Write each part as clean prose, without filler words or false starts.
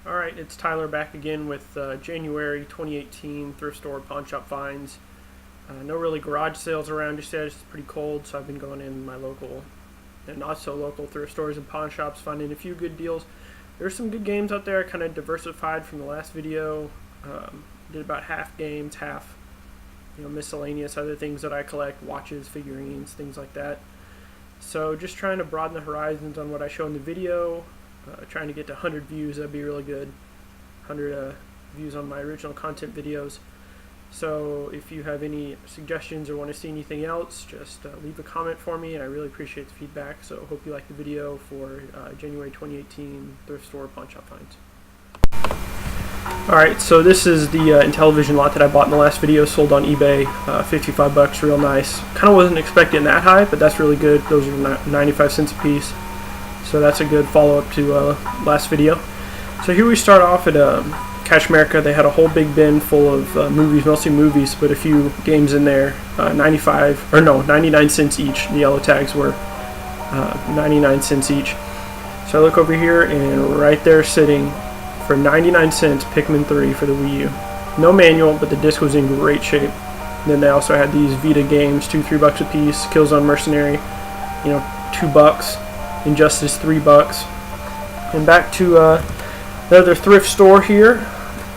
Alright, it's Tyler back again with January 2018 thrift store pawn shop finds. No really garage sales around just yet. It's pretty cold, so I've been going in my local and not so local thrift stores and pawn shops, finding a few good deals. There's some good games out there. I kind of diversified from the last video. Did about half games, half miscellaneous other things that I collect, watches, figurines, things like that. So just trying to broaden the horizons on what I show in the video. Trying to get to 100 views, that'd be really good. 100 views on my original content videos. So if you have any suggestions or want to see anything else, just leave a comment for me, and I really appreciate the feedback. So hope you like the video for January 2018 thrift store pawn shop finds. Alright, so this is the Intellivision lot that I bought in the last video, sold on eBay, 55 bucks, real nice. Kind of wasn't expecting that high, but that's really good. Those are 95 cents a piece. So that's a good follow-up to last video. So here we start off at Cash America. They had a whole big bin full of movies, mostly movies, but a few games in there. 99 cents each. The yellow tags were 99 cents each. So I look over here, and right there sitting for 99 cents, Pikmin 3 for the Wii U. No manual, but the disc was in great shape. And then they also had these Vita games, $3 a piece. Killzone Mercenary, $2. Injustice, $3. And back to another thrift store here.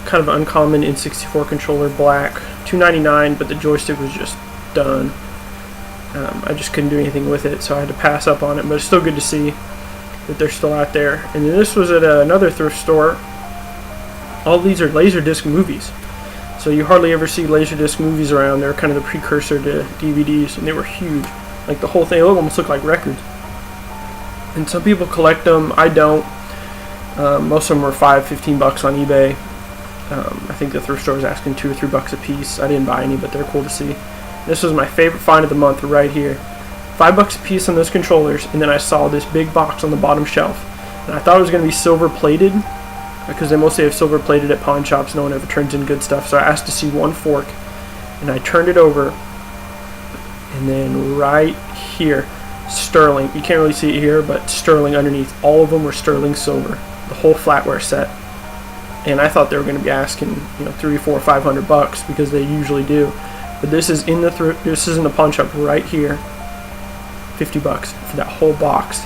Kind of uncommon N64 controller, black, $2.99, but the joystick was just done. I just couldn't do anything with it, so I had to pass up on it. But it's still good to see that they're still out there. And then this was at another thrift store. All these are Laserdisc movies. So you hardly ever see Laserdisc movies around. They're kind of the precursor to DVDs, and they were huge. Like the whole thing, it almost looked like records. And some people collect them. I don't. Most of them were $15 on eBay. I think the thrift store was asking $2 or $3 a piece. I didn't buy any, but they're cool to see. This was my favorite find of the month right here. $5 a piece on those controllers, and then I saw this big box on the bottom shelf. And I thought it was going to be silver plated, because they mostly have silver plated at pawn shops. No one ever turns in good stuff. So I asked to see one fork, and I turned it over, and then right here, sterling. You can't really see it here, but sterling underneath. All of them were sterling silver. The whole flatware set. And I thought they were going to be asking, $300, $400, $500 because they usually do. But this is in the pawn shop right here. $50 for that whole box.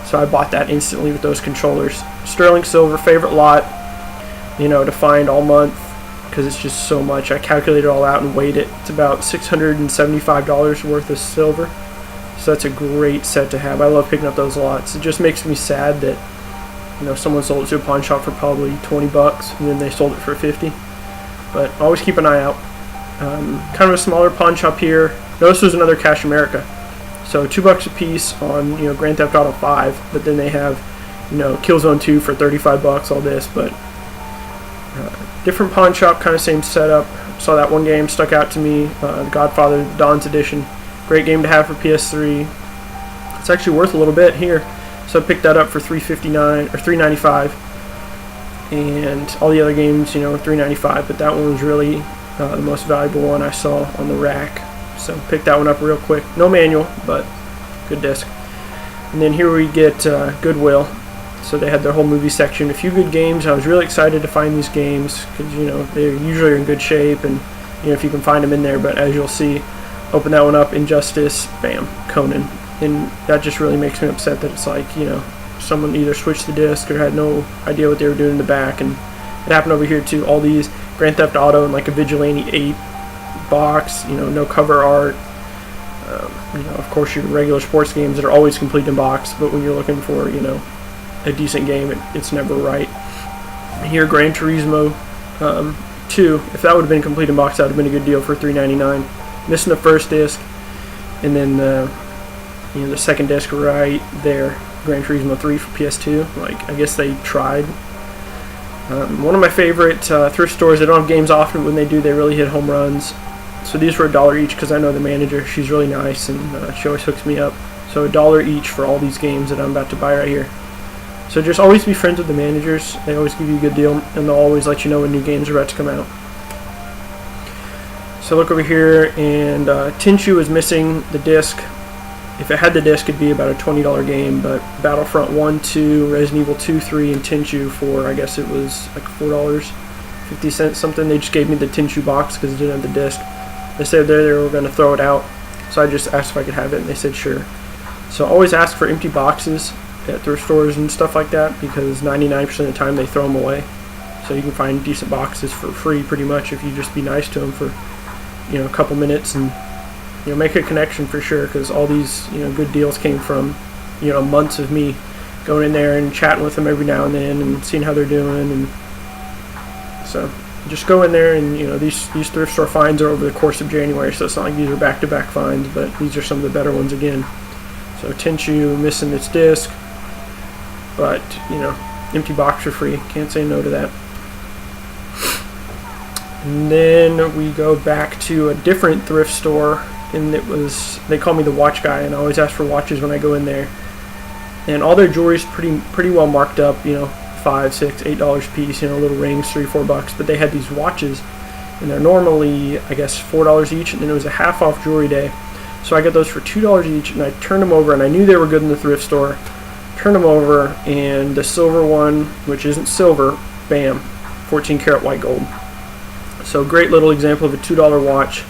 So I bought that instantly with those controllers. Sterling silver, favorite lot. To find all month because it's just so much. I calculated it all out and weighed it. It's about $675 worth of silver. So that's a great set to have. I love picking up those lots. It just makes me sad that someone sold it to a pawn shop for probably $20 and then they sold it for $50. But always keep an eye out. Kind of a smaller pawn shop here. Now, this was another Cash America. So $2 a piece on Grand Theft Auto 5, but then they have Killzone 2 for $35. All this, but different pawn shop, kind of same setup. Saw that one game stuck out to me. The Godfather Dawn's Edition. Great game to have for PS3. It's actually worth a little bit here. So I picked that up for $3.59 or $3.95. And all the other games, $3.95. But that one was really the most valuable one I saw on the rack. So picked that one up real quick. No manual, but good disc. And then here we get Goodwill. So they had their whole movie section. A few good games. I was really excited to find these games because they usually are in good shape, and if you can find them in there. But as you'll see. Open that one up, Injustice, bam, Conan. And that just really makes me upset that it's like, someone either switched the disc or had no idea what they were doing in the back. And it happened over here too. All these Grand Theft Auto and like a Vigilante 8 box, no cover art. Of course your regular sports games that are always complete in box, but when you're looking for, a decent game, it's never right. Here, Gran Turismo 2, if that would have been complete in box, that would have been a good deal for $3.99. Missing the first disc, and then the second disc right there, Gran Turismo 3 for PS2. Like, I guess they tried. One of my favorite thrift stores. They don't have games often. When they do, they really hit home runs. So these were $1 each because I know the manager. She's really nice, and she always hooks me up. So $1 each for all these games that I'm about to buy right here. So just always be friends with the managers. They always give you a good deal, and they'll always let you know when new games are about to come out. So look over here, and Tinshu is missing the disc. if it had the disc, it'd be about a $20 game, but Battlefront 1, 2, Resident Evil 2, 3, and Tenchu for, I guess it was like $4.50 something. They just gave me the Tenchu box because it didn't have the disc. They said they were going to throw it out, so I just asked if I could have it, and they said sure. So always ask for empty boxes at thrift stores and stuff like that, because 99% of the time they throw them away. So you can find decent boxes for free pretty much if you just be nice to them for, you know, a couple minutes and, you know, make a connection for sure, because all these, you know, good deals came from, you know, months of me going in there and chatting with them every now and then and seeing how they're doing. And so just go in there, and, you know, these thrift store finds are over the course of January, so it's not like these are back-to-back finds, but these are some of the better ones again. So Tenchu missing its disc, but, you know, empty box for free. Can't say no to that. And then we go back to a different thrift store, and they call me the watch guy, and I always ask for watches when I go in there. And all their jewelry's pretty well marked up, you know, $5, $6, $8 a piece, you know, little rings, $3, $4. But they had these watches, and they're normally, I guess, $4 each, and then it was a half off jewelry day. So I got those for $2 each, and I turned them over, and I knew they were good in the thrift store. Turned them over, and the silver one, which isn't silver, bam, 14 karat white gold. So great little example of a $2 watch.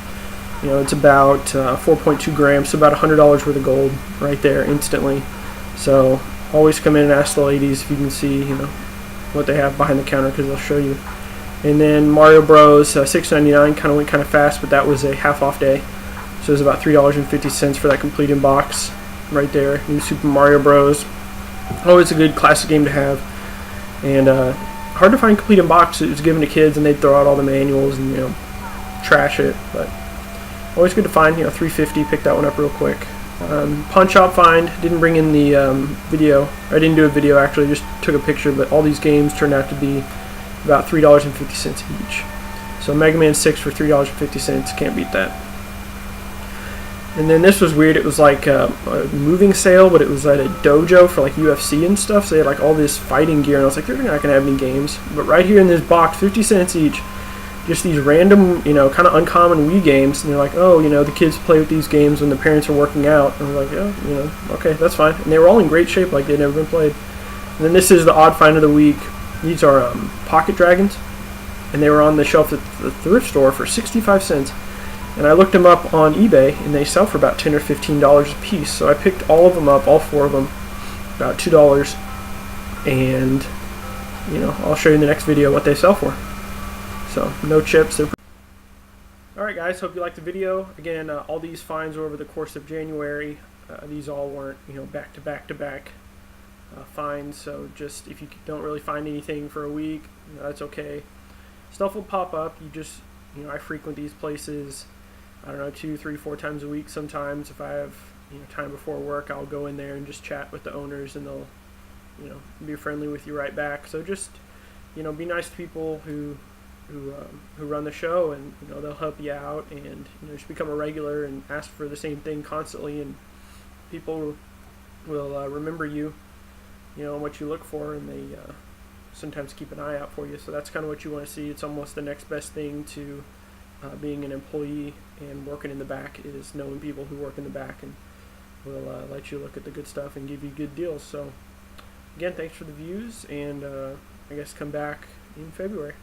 You know, it's about 4.2 grams, so about $100 worth of gold right there instantly. So always come in and ask the ladies if you can see, you know, what they have behind the counter, because they'll show you. And then Mario Bros. $6.99 kind of went kind of fast, but that was a half off day. So it was about $3.50 for that complete in box right there. New Super Mario Bros. Always a good classic game to have. And hard to find complete in box. It was given to kids, and they'd throw out all the manuals and, you know, trash it. But always good to find. You know, $3.50. Picked that one up real quick. Pawn shop find. Didn't bring in the video. I didn't do a video actually. Just took a picture. But all these games turned out to be about $3.50 each. So Mega Man 6 for $3.50. Can't beat that. And then this was weird. It was like a moving sale, but it was at a dojo for like UFC and stuff. So they had like all this fighting gear, and I was like, they're not gonna have any games. But right here in this box, 50 cents each, just these random, you know, kind of uncommon Wii games. And they're like, oh, you know, the kids play with these games when the parents are working out. And we're like, yeah, you know, okay, that's fine. And they were all in great shape, like they'd never been played. And then this is the odd find of the week. These are pocket dragons, and they were on the shelf at the thrift store for 65 cents. And I looked them up on eBay, and they sell for about $10 or $15 a piece. So I picked all of them up, all four of them, about $2. And, you know, I'll show you in the next video what they sell for. So, no chips. Alright guys, hope you liked the video. Again, all these finds were over the course of January. These all weren't, you know, back-to-back-to-back finds. So just, if you don't really find anything for a week, you know, that's okay. Stuff will pop up. You just, you know, I frequent these places, I don't know, 2, 3, 4 times a week sometimes. If I have, you know, time before work, I'll go in there and just chat with the owners, and they'll, you know, be friendly with you right back. So just, you know, be nice to people who run the show, and, you know, they'll help you out, and, you know, just become a regular and ask for the same thing constantly, and people will remember you, you know, and what you look for, and they sometimes keep an eye out for you. So that's kind of what you want to see. It's almost the next best thing to being an employee and working in the back, is knowing people who work in the back and will let you look at the good stuff and give you good deals. So again, thanks for the views, and I guess come back in February.